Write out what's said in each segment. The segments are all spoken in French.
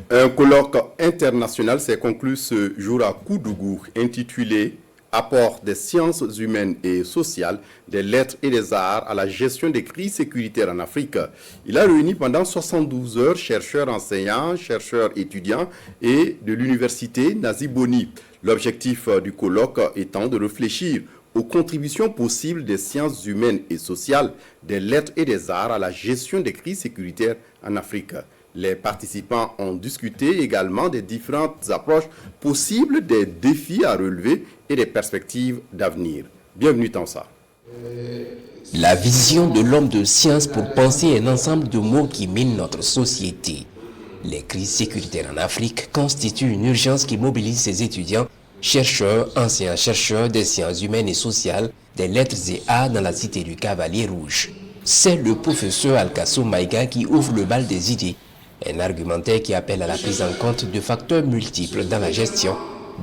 Un colloque international s'est conclu ce jour à Koudougou, intitulé « Apport des sciences humaines et sociales, des lettres et des arts à la gestion des crises sécuritaires en Afrique ». Il a réuni pendant 72 heures chercheurs enseignants, chercheurs étudiants et de l'université Naziboni. L'objectif du colloque étant de réfléchir aux contributions possibles des sciences humaines et sociales, des lettres et des arts à la gestion des crises sécuritaires en Afrique. Les participants ont discuté également des différentes approches possibles, des défis à relever et des perspectives d'avenir. Bienvenue dans ça. La vision de l'homme de science pour penser un ensemble de mots qui minent notre société. Les crises sécuritaires en Afrique constituent une urgence qui mobilise ses étudiants, chercheurs, anciens chercheurs des sciences humaines et sociales, des lettres et arts dans la cité du Cavalier Rouge. C'est le professeur Alkasso Maïga qui ouvre le bal des idées. Un argumentaire qui appelle à la prise en compte de facteurs multiples dans la gestion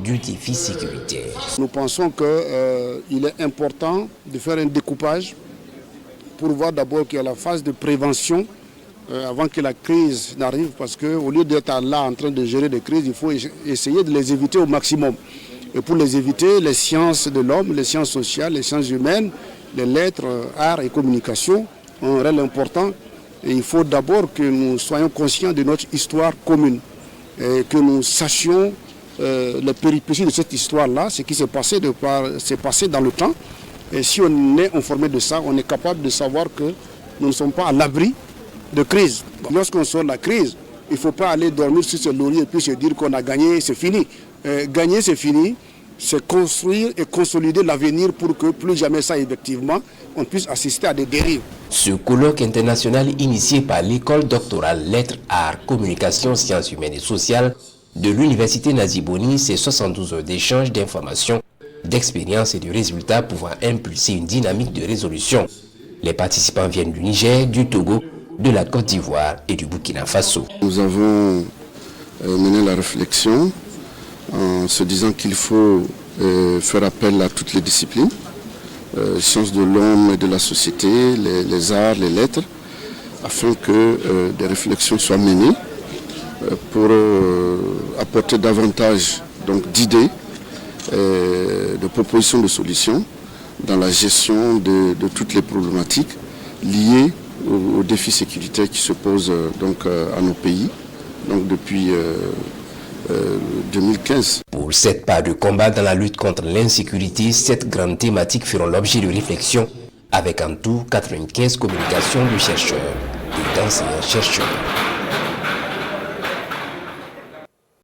du défi sécuritaire. Nous pensons qu'il est important de faire un découpage pour voir d'abord qu'il y a la phase de prévention avant que la crise n'arrive, parce qu'au lieu d'être là en train de gérer des crises, il faut essayer de les éviter au maximum. Et pour les éviter, les sciences de l'homme, les sciences sociales, les sciences humaines, les lettres, arts et communication ont un rôle important. Et il faut d'abord que nous soyons conscients de notre histoire commune et que nous sachions les péripéties de cette histoire-là, ce qui s'est passé dans le temps. Et si on est informé de ça, on est capable de savoir que nous ne sommes pas à l'abri de crise. Lorsqu'on sort de la crise, il ne faut pas aller dormir sur ce laurier et puis se dire qu'on a gagné, c'est fini. Gagner, c'est fini. C'est construire et consolider l'avenir pour que plus jamais ça, effectivement, on puisse assister à des dérives. Ce colloque international initié par l'école doctorale Lettres, Arts, Communication, Sciences humaines et sociales de l'université Naziboni, c'est 72 heures d'échange d'informations, d'expériences et de résultats pouvant impulser une dynamique de résolution. Les participants viennent du Niger, du Togo, de la Côte d'Ivoire et du Burkina Faso. Nous avons mené la réflexion en se disant qu'il faut faire appel à toutes les disciplines, sciences de l'homme et de la société, les arts, les lettres, afin que des réflexions soient menées pour apporter davantage d'idées, de propositions de solutions dans la gestion de toutes les problématiques liées aux défis sécuritaires qui se posent à nos pays depuis 2015. Pour cette part de combat dans la lutte contre l'insécurité, cette grande thématique feront l'objet de réflexion avec en tout 95 communications de chercheurs et d'enseignants-chercheurs.